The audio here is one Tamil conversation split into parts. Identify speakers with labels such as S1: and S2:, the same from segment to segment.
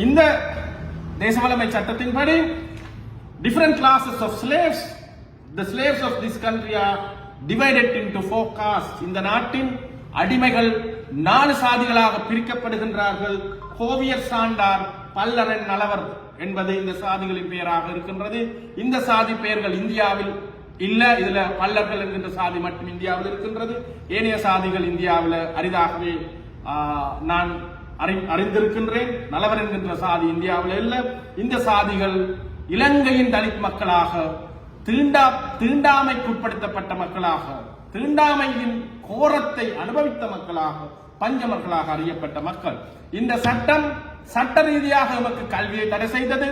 S1: இந்த தேசவளமை சட்டத்தின்படி different classes of slaves, the slaves of this country are divided into 4 castes. இந்த நாட்டின் அடிமைகள் 4 சாதிகளாக பிரிக்கப்படுகின்றார்கள். கோவியர், சாண்டார், பல்லரன், நலவர் என்பது இந்த சாதிகளின் பெயராக இருக்கின்றது. இந்த சாதி பெயர்கள் இந்தியாவில் இல்ல, இதுல பல்லர்கள் என்கின்ற சாதி மட்டும் இந்தியாவில் இருக்கின்றது. ஏனைய சாதிகள் இந்தியாவில் அரிதாகவே நான் அறிந்திருக்கின்றேன். நலவர் என்கின்ற சாதி இந்தியாவில் இல்ல. இந்த சாதிகள் இலங்கையின் தலித் மக்களாக, தீண்டாமைக்குட்படுத்தப்பட்ட மக்களாக, தீண்டாமையின் கோரத்தை அனுபவித்த மக்களாக, பஞ்ச மக்களாக அறியப்பட்ட மக்கள். இந்த சட்டம் சட்ட ரீதியாக நமக்கு கல்வியை தடை செய்தது,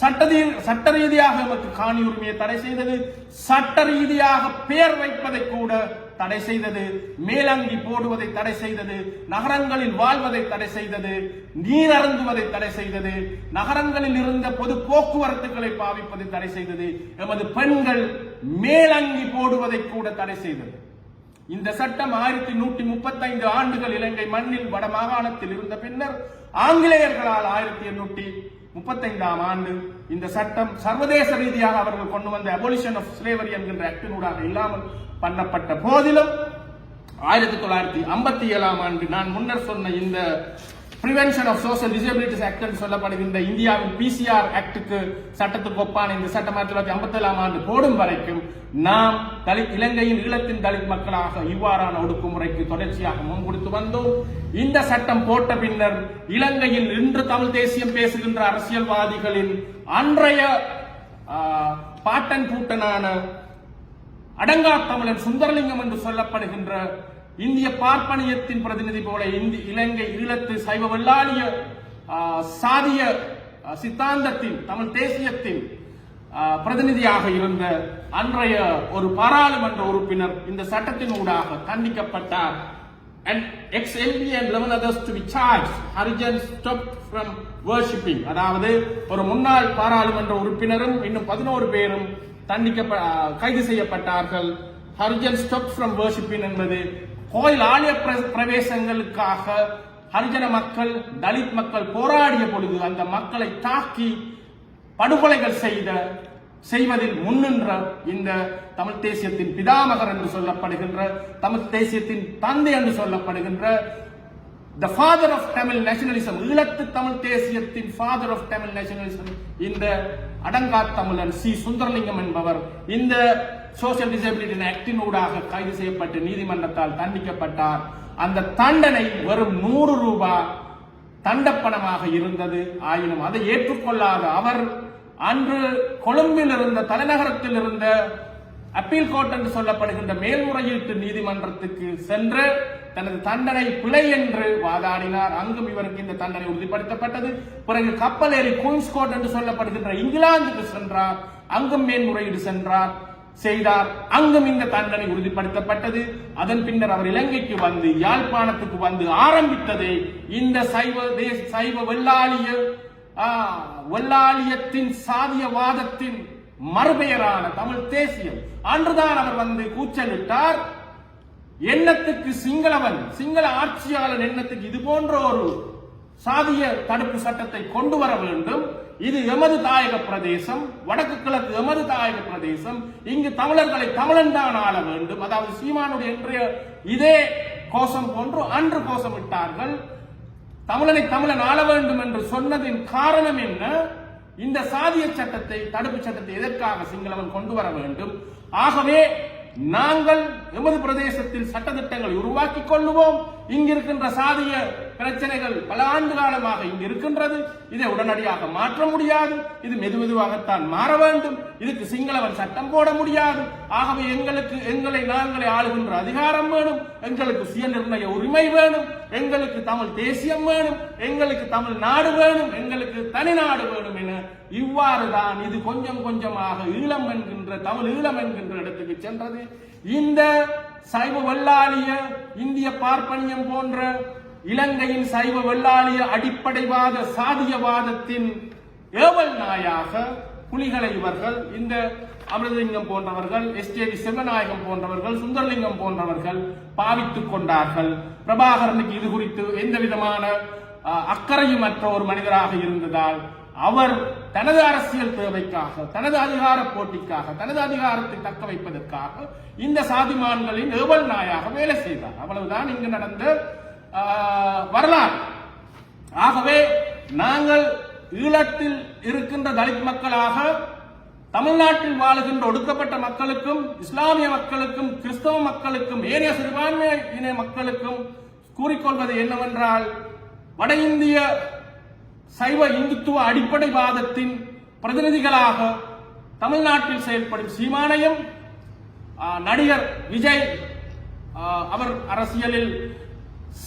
S1: சட்ட ரீதியாக நமக்கு காணி உரிமையை தடை செய்தது, சட்ட ரீதியாக பெயர் வைப்பதை கூட தடை செய்தது, மேலங்கி போடுவதை தடை செய்தது, நகரங்களில் வாழ்வதை தடை செய்தது, நீர் அருந்துவதை தடை செய்தது, நகரங்களில் இருந்த பொது போக்குவரத்துகளை பாவிப்பதை தடை செய்தது, எமது பெண்கள் மேலங்கி போடுவதை கூட தடை செய்தது. இந்த சட்டம் 1135 ஆண்டுகள் இலங்கை மண்ணில் வடமாகாணத்தில் இருந்த பின்னர் ஆங்கிலேயர்களால் 1835 ஆண்டு இந்த சட்டம் சர்வதேச ரீதியாக அவர்கள் கொண்டு வந்த அபோலிஷன் ஆஃப் ஸ்லேவரி என்கின்ற ஆக்டினூடாக இல்லாமல் பண்ணப்பட்ட போதிலும் 1957 ஆண்டு நான் முன்னர் சொன்ன இந்த prevention of social disabilities act என்று சொல்லப்படுகின்ற இந்தியாவின் பிசிஆர் ஆக்டுக்கு சட்டத்துக்கு ஒப்பான இந்த சட்டம் 1957 ஆண்டு போடும் வரைக்கும் நாம் இலங்கையின் ஈழத்தின் தலித் மக்களாக இவ்வாறான ஒடுக்குமுறைக்கு தொடர்ச்சியாக முன்கொடுத்து வந்தோம். இந்த சட்டம் போட்ட பின்னர் இலங்கையில் இன்று தமிழ் தேசியம் பேசுகின்ற அரசியல்வாதிகளின் அன்றைய பாட்டன் பூட்டனான அடங்கா தமிழன் சுந்தரலிங்கம் என்று சொல்லப்படுகின்ற இந்திய பார்ப்பனியத்தின் பிரதிநிதி போல இலங்கை ஈழத்து சைவ வெள்ளாளிய சாதிய சித்தாந்தத்தின் தமிழ் தேசியத்தின் பிரதிநிதியாக இருந்த அன்றைய ஒரு பாராளுமன்ற உறுப்பினர் இந்த சட்டத்தின் ஊடாக தண்டிக்கப்பட்டார். And ex-MP and 11 others to be charged. Harijans stopped from worshipping. அதாவது ஒரு முன்னாள் பாராளுமன்ற உறுப்பினரும் இன்னும் 11 பேரும் கைது செய்யப்பட்டார்கள். ஹரிஜன் ஸ்டாப் ஃப்ரம் வர்ஷிப்பிங் என்பது கோயில் ஆலய பிரவேசங்களுக்காக ஹரிஜன மக்கள், தலித் மக்கள் போராடிய பொழுது அந்த மக்களை தாக்கி படுகொலைகள் செய்வதில் முன்னின்ற இந்த தமிழ் தேசியத்தின் பிதாமகர் என்று சொல்லப்படுகின்ற, தமிழ் தேசியத்தின் தந்தை என்று சொல்லப்படுகின்ற the father of Tamil nationalism, ஈழத்து Tamil தேசியத்தின் father of Tamil nationalism, இந்த அடங்கா தமிழன் சி சுந்தரலிங்கம் என்பவர் இந்த சோசியல் டிசபிலிட்டி ஆக்டின் ஊடாக கைது செய்யப்பட்டு நீதிமன்றத்தால் தண்டிக்கப்பட்டார். அந்த தண்டனை வெறும் 100 ரூபாய் தண்டப்பணமாக இருந்தது. ஆயினும் அதை ஏற்றுக்கொள்ளாத அவர் அன்று கொழும்பில் இருந்த தலைநகரத்தில் இருந்த அப்பீல் கோர்ட் என்று சொல்லப்படுகின்ற மேல்முறையீட்டு நீதிமன்றத்துக்கு சென்று தனது தண்டனை பிழை என்று வாதாடினார். அங்கும் இவருக்கு இந்த தண்டனை உறுதிப்படுத்தப்பட்டது. பிறகு கப்பல் ஏறி குயின்ஸ் கோர்ட் என்று சொல்லப்படுகின்ற இங்கிலாந்துக்கு சென்றார். அங்கும் மேல்முறையீடு செய்தார். அங்கும் இந்த தண்டனை உறுதிப்படுத்தப்பட்டது. அதன் பின்னர் அவர் இலங்கைக்கு வந்து யாழ்ப்பாணத்துக்கு வந்து ஆரம்பித்ததே இந்த சைவ வெள்ளாளியத்தின் சாதியவாதத்தின் மறுபெயரான தமிழ் தேசியம். அன்றுதான் அவர் வந்து கூச்சலிட்டார், எண்ணத்துக்கு சிங்கள ஆட்சியாளர் எண்ணத்துக்கு இது போன்ற ஒரு சாதிய தடுப்பு சட்டத்தை கொண்டு வர வேண்டும். இது எமது தாயக பிரதேசம், வடக்கு கிழக்கு எமது தாயக பிரதேசம், இங்கு தமிழர்களை தமிழன் தான் ஆள வேண்டும். அதாவது சீமானுடைய இன்றைய இதே கோஷம் போன்று அன்று கோஷமிட்டார்கள். தமிழனை தமிழன் ஆள வேண்டும் என்று சொன்னதின் காரணம் என்ன? இந்த சாதிய சட்டத்தை, தடுப்பு சட்டத்தை எதற்காக சிங்களவன் கொண்டு வர வேண்டும்? ஆகவே நாங்கள் எமது பிரதேசத்தில் சட்டத்திட்டங்களை உருவாக்கிக் கொள்ளுவோம். இங்கிருக்கின்ற சாதிய பிரச்சனைகள் பல ஆண்டு காலமாக இங்கு இருக்கின்றது. இதை உடனடியாக மாற்ற முடியாது. இது மெதுவாகத்தான் மாற வேண்டும். இதுக்கு சிங்களவன் சட்டம் போட முடியாது. ஆகவே எங்களை நாங்களே ஆளுகின்ற அதிகாரம் வேணும், எங்களுக்கு சுய நிர்ணய உரிமை வேணும், எங்களுக்கு தமிழ் தேசியம் வேணும், எங்களுக்கு தமிழ் நாடு வேணும், எங்களுக்கு தனி நாடு வேணும் என இவ்வாறுதான் இது கொஞ்சம் கொஞ்சமாக ஈழம் என்கின்ற தமிழ் ஈழம் என்கின்ற இடத்துக்கு சென்றது. இந்த சைவ வெள்ளாளிய இந்திய பார்ப்பனியம் போன்ற இலங்கையின் சைவ வெள்ளாளிய அடிப்படைவாத சாதியவாதத்தின் ஏவல் நாயாக புலிகளை இவர்கள், இந்த அமிர்தலிங்கம் போன்றவர்கள், எஸ்ஜேவி சிவநாயகம் போன்றவர்கள், சுந்தரலிங்கம் போன்றவர்கள் பாவித்துக் கொண்டார்கள். பிரபாகரனுக்கு இது குறித்து எந்த விதமான அக்கறையுமற்ற ஒரு மனிதராக இருந்ததால் அவர் தனது அரசியல் தேவைக்காக, தனது அதிகார போட்டிக்காக, தனது அதிகாரத்தை தக்க வைப்பதற்காக இந்த சாதிமான்களின் ஏவல் நாயாக வேலை செய்தார். அவ்வளவுதான் இங்கு நடந்த வரலாறு. ஆகவே நாங்கள் ஈழத்தில் இருக்கின்ற தலித் மக்களாக தமிழ்நாட்டில் வாழுகின்ற ஒடுக்கப்பட்ட மக்களுக்கும், இஸ்லாமிய மக்களுக்கும், கிறிஸ்தவ மக்களுக்கும், ஏனைய சிறுபான்மை இன மக்களுக்கும் கூறிக்கொள்வது என்னவென்றால், வட இந்திய சைவ இந்துத்துவ அடிப்படைவாதத்தின் பிரதிநிதிகளாக தமிழ்நாட்டில் செயல்படும் சீமானையும், நடிகர் விஜய் அவர் அரசியலில்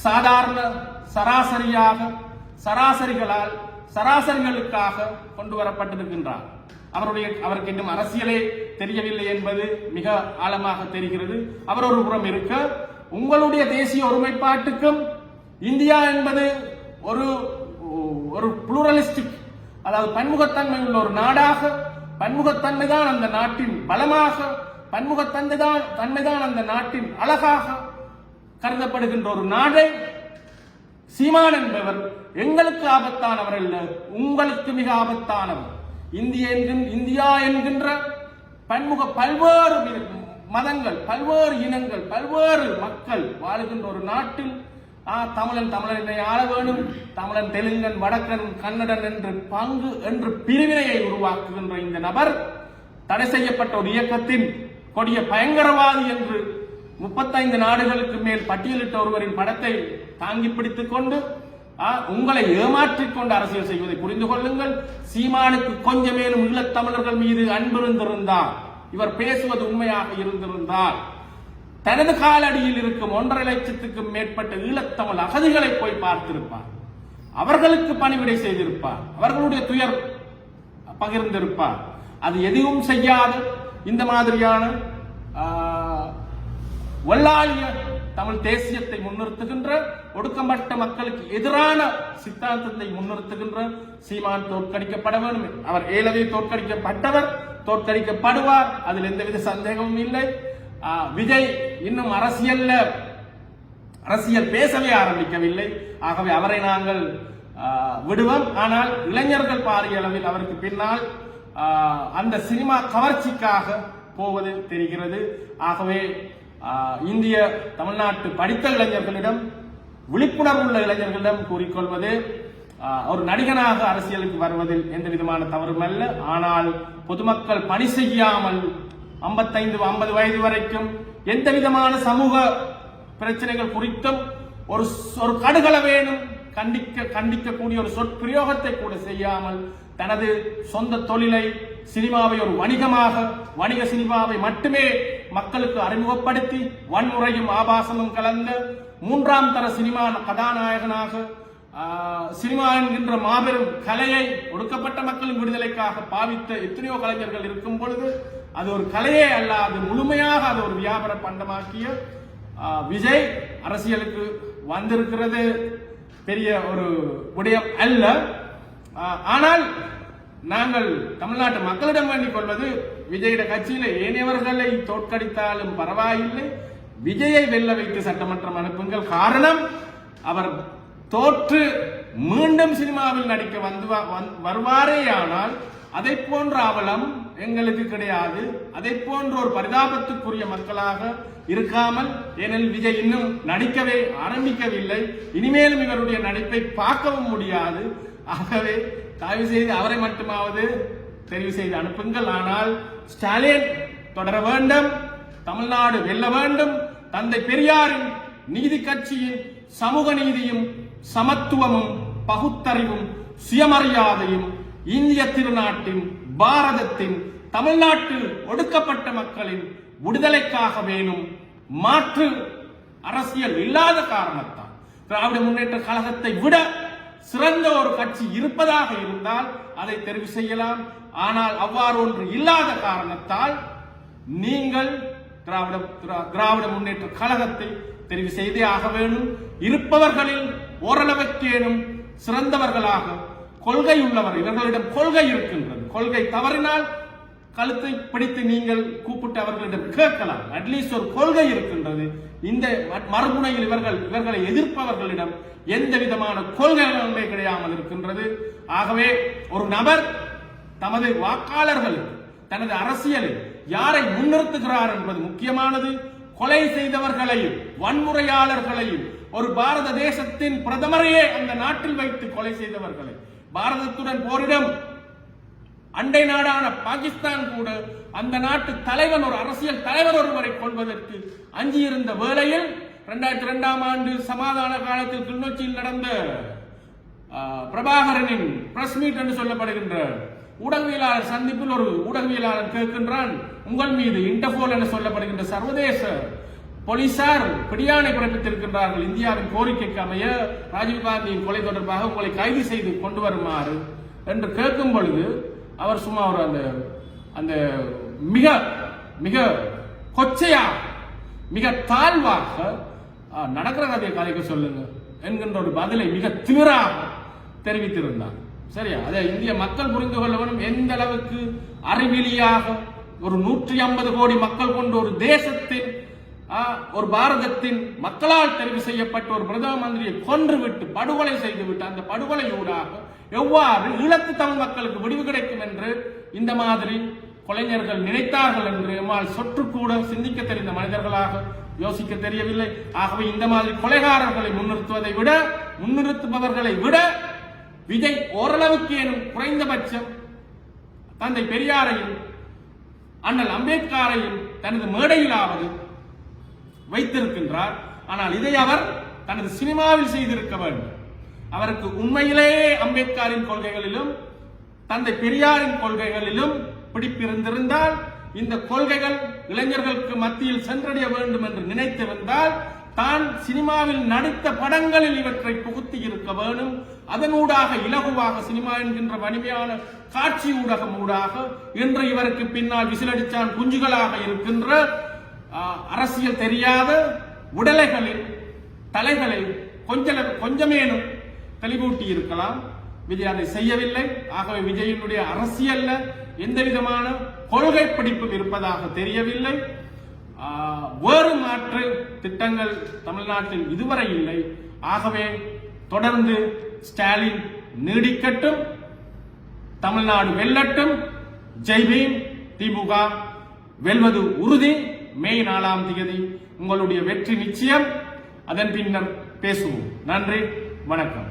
S1: சாதாரண சராசரிகளால் சராசரிகளுக்காக கொண்டு வரப்பட்டிருக்கின்றார். அவருக்கு இன்னும் அரசியலே தெரியவில்லை என்பது மிக ஆழமாக தெரிகிறது. அவர் ஒரு புறம் இருக்க, உங்களுடைய தேசிய ஒருமைப்பாட்டுக்கும் இந்தியா என்பது ஒரு புளூரலிஸ்டிக், அதாவது பன்முகத்தன்மை உள்ள ஒரு நாடாக, பன்முகத்தன்மை தான் அந்த நாட்டின் பலமாக, பன்முகத்தன்மை தான் அந்த நாட்டின் அழகாக கருதப்படுகின்ற ஒரு நாடை சீமான் என்பவர் எங்களுக்கு ஆபத்தானவர் அல்ல, உங்களுக்கு மிக ஆபத்தானவர். இந்தியா என்கின்ற பல்வேறு மதங்கள், பல்வேறு இனங்கள், பல்வேறு மக்கள் வாழுகின்ற ஒரு நாட்டில் தமிழன் தமிழனை ஆள வேணும், தமிழன் தெலுங்கன் வடக்கன் கன்னடன் என்று பிரிவினையை உருவாக்குகின்ற இந்த நபர் தடை செய்யப்பட்ட ஒரு இயக்கத்தின் கொடிய பயங்கரவாதி என்று 35 நாடுகளுக்கு மேல் பட்டியலிட்ட ஒருவரின் படத்தை தாங்கி பிடித்துக் கொண்டு உங்களை ஏமாற்றிக் கொண்டு அரசியல் செய்வதை புரிந்து கொள்ளுங்கள். சீமானுக்கு கொஞ்சமேனும் ஈழத்தமிழர்கள் மீது அன்பு இருந்திருந்தார், இவர் பேசுவது உண்மையாக இருந்திருந்தார், தனது காலடியில் இருக்கும் 1.5 லட்சத்துக்கும் மேற்பட்ட ஈழத்தமிழ் அகதிகளை போய் பார்த்திருப்பார், அவர்களுக்கு பணிவிடை செய்திருப்பார், அவர்களுடைய துயர் பகிர்ந்திருப்பார். அது எதுவும் செய்யாது இந்த மாதிரியான வல்லாளிய தமிழ் தேசியத்தை முன்னிறுத்துகின்ற, ஒடுக்கப்பட்ட மக்களுக்கு எதிரான சித்தாந்தத்தை முன்னிறுத்துகின்ற சீமான் தோற்கடிக்கப்பட வேண்டும். அவர் ஏலவே தோற்கடிக்கப்பட்டவர், தோற்கடிக்கப்படுவார், அதில் எந்தவித சந்தேகமும் இல்லை. விஜய் இன்னும் அரசியல் பேசவே ஆரம்பிக்கவில்லை. ஆகவே அவரை நாங்கள் விடுவோம். ஆனால் இளைஞர்கள் பாரிய அளவில் அவருக்கு பின்னால் அந்த சினிமா கவர்ச்சிக்காக போவது தெரிகிறது. ஆகவே இந்திய தமிழ்நாட்டு படித்த இளைஞர்களிடம், விழிப்புணர்வு உள்ள இளைஞர்களிடம் கூறிக்கொள்வது, ஒரு நடிகனாக அரசியலுக்கு வருவதில் எந்த விதமான தவறும் அல்ல. ஆனால் பொதுமக்கள் பணி செய்யாமல் 55-50 வயது வரைக்கும் எந்த விதமான சமூக பிரச்சனைகள் குறித்தும் ஒரு கடுகளவேனும் கண்டிக்கக்கூடிய ஒரு சொற்பிரயோகத்தை கூட செய்யாமல் தனது சொந்த தொழிலை, சினிமாவை ஒரு வணிக சினிமாவை மட்டுமே மக்களுக்கு அறிமுகப்படுத்தி வன்முறையும் ஆபாசமும் கலந்த 3ஆம் தர சினிமா கதாநாயகனாக சினிமா என்கின்ற மாபெரும் கலையை ஒடுக்கப்பட்ட மக்களின் விடுதலைக்காக பாவித்த எத்தனையோ கலைஞர்கள் இருக்கும் பொழுது அது ஒரு கலையே அல்ல, அது முழுமையாக அது ஒரு வியாபார பண்டமாக்கிய விஜய் அரசியலுக்கு வந்திருக்கிறது பெரிய ஒரு விடயம் அல்ல. ஆனால் நாங்கள் தமிழ்நாட்டு மக்களிடம் வேண்டிக் கொள்வது, விஜயிட கட்சியில ஏனையவர்களை தோற்கடித்தாலும் பரவாயில்லை, விஜயை வெல்ல வைத்து சட்டமன்றம் அனுப்புங்கள். காரணம், அவர் தோற்று மீண்டும் சினிமாவில் நடிக்க வருவாரேயானால் அதை போன்ற அவலம் எங்களுக்கு கிடையாது. அதை போன்ற ஒரு பரிதாபத்துக்குரிய மக்களாக இருக்காமல், ஏனெனில் விஜய் இன்னும் நடிக்கவே ஆரம்பிக்கவில்லை, இனிமேலும் இவருடைய நடிப்பை பார்க்கவும் முடியாது. ஆகவே தயவு செய்து அவரை மட்டுமாவது தெரிவு செய்து அனுப்புங்கள். ஆனால் ஸ்டாலின் தொடர வேண்டும், தமிழ்நாடு வெல்ல வேண்டும். தந்தை பெரியாரின் நீதி கட்சியின் சமூக நீதியும் சமத்துவமும் பகுத்தறிவும் சுயமரியாதையும் இந்திய திருநாட்டின், பாரதத்தின், தமிழ்நாட்டில் ஒடுக்கப்பட்ட மக்களின் விடுதலைக்காக வேணும். மாற்று அரசியல் இல்லாத காரணத்தால் திராவிட முன்னேற்ற கழகத்தை விட சிறந்த ஒரு கட்சி இருப்பதாக இருந்தால் அதை தெரிவு செய்யலாம். ஆனால் அவ்வாறு ஒன்று இல்லாத காரணத்தால் நீங்கள் திராவிட முன்னேற்ற கழகத்தை தெரிவு செய்தே ஆக வேண்டும். இருப்பவர்களில் ஓரளவுக்கேனும் சிறந்தவர்களாக, கொள்கை உள்ளவர், இவர்களிடம் கொள்கை இருக்கின்றது. கொள்கை தவறினால் கழுத்தை பிடித்து நீங்கள் கூப்பிட்டு அவர்களிடம் கேட்கலாம். அட்லீஸ்ட் ஒரு கொள்கை இருக்கின்றது. இந்த மறுமுனையில் இவர்களை எதிர்ப்பவர்களிடம் எந்த விதமான கொள்கைகளுமே கிடையாமல் இருக்கின்றது. ஆகவே ஒரு நபர் தமது வாக்காளர்கள் தனது அரசியலில் யாரை முன்னிறுத்துகிறார் என்பது முக்கியமானது. கொலை செய்தவர்களையும் வன்முறையாளர்களையும் ஒரு பாரத தேசத்தின் பிரதமரையே அந்த நாட்டில் வைத்து கொலை செய்தவர்களை, பாரதத்துடன் போரிடம் அண்டை நாடான பாகிஸ்தான் கூட அந்த நாட்டு தலைவன், ஒரு அரசியல் தலைவர் ஒருவரை கொள்வதற்கு அஞ்சியிருந்த வேளையில் 2002ஆம் ஆண்டு சமாதான காலத்தில் கிளிநொச்சியில் நடந்த பிரபாகரனின் பிரஸ் மீட் என்று சொல்லப்படுகின்ற ஊடகவியலாளர் சந்திப்பில் ஒரு ஊடகவியலாளர் கேட்கின்றான், உங்கள் மீது இன்டர்போல் என்று சொல்லப்படுகின்ற சர்வதேச போலீசார் பிடியாணை பிறப்பித்திருக்கின்றார்கள், இந்தியாவின் கோரிக்கைக்கு அமைய ராஜீவ்காந்தியின் கொலை தொடர்பாக உங்களை கைது செய்து கொண்டு வருமாறு என்று கேட்கும் பொழுது அவர் சும்மா ஒரு அந்த மிக மிக கொச்சையாக மிக தாழ்வாக நடக்கிற கதையை கதைக்க சொல்லுங்க என்கின்ற ஒரு பதிலை மிக திமிராக தெரிவித்திருந்தார். சரியா? அதை இந்திய மக்கள் புரிந்து கொள்ள வேண்டும். எந்த அளவுக்கு அறிவிலியாக ஒரு 150 கோடி மக்கள் கொண்ட ஒரு தேசத்தில் ஒரு பாரதத்தின் மக்களால் தெரிவு செய்யப்பட்ட ஒரு பிரதம மந்திரியை கொன்றுவிட்டு படுகொலை செய்துவிட்டு அந்த படுகொலையூடாக எவ்வாறு ஈழத்து தமிழ் மக்களுக்கு விடிவு கிடைக்கும் என்று இந்த மாதிரி கொலைஞர்கள் நினைத்தார்கள் என்று எம்மால் சொற்று கூட சிந்திக்க தெரிந்த மனிதர்களாக யோசிக்க தெரியவில்லை. ஆகவே இந்த மாதிரி கொலைகாரர்களை முன்னிறுத்துபவர்களை விட விஜய் ஓரளவுக்கு ஏனும் குறைந்தபட்சம் தந்தை பெரியாரையும் அண்ணல் அம்பேத்கரையும் தனது மேடையிலாவது வைத்திருக்கின்றார். ஆனால் இதை அவர் தனது சினிமாவில் செய்திருக்க வேண்டும். அவருக்கு உண்மையிலேயே அம்பேத்கரின் கொள்கைகளிலும் தந்தை பெரியாரின் கொள்கைகளிலும் பிடிப்பிருந்திருந்தால், இந்த கொள்கைகள் இளைஞர்களுக்கு மத்தியில் சென்றடைய வேண்டும் என்று நினைத்திருந்தால் தான் சினிமாவில் நடித்த படங்களில் இவற்றை புகுத்தி இருக்க வேண்டும். அதனூடாக இலகுவாக சினிமா என்கின்ற வலிமையான காட்சி ஊடகம் ஊடாக இன்று இவருக்கு பின்னால் விசிலடிச்சான் குஞ்சுகளாக இருக்கின்ற அரசியல் தெரியாத உடலைகளில் தலைகளை கொஞ்சமேனும் தெளிவூட்டி இருக்கலாம். விஜய் அதை செய்யவில்லை. ஆகவே விஜயினுடைய அரசியல்ல எந்த விதமான கொள்கை பிடிப்பும் இருப்பதாக தெரியவில்லை. வேறு மாற்று திட்டங்கள் தமிழ்நாட்டில் இதுவரை இல்லை. ஆகவே தொடர்ந்து ஸ்டாலின் நீடிக்கட்டும், தமிழ்நாடு வெல்லட்டும். ஜெய் பீம். திமுக வெல்வது உறுதி. மே 4ஆம் தேதி உங்களுடைய வெற்றி நிச்சயம். அதன் பின்னர் பேசுவோம். நன்றி, வணக்கம்.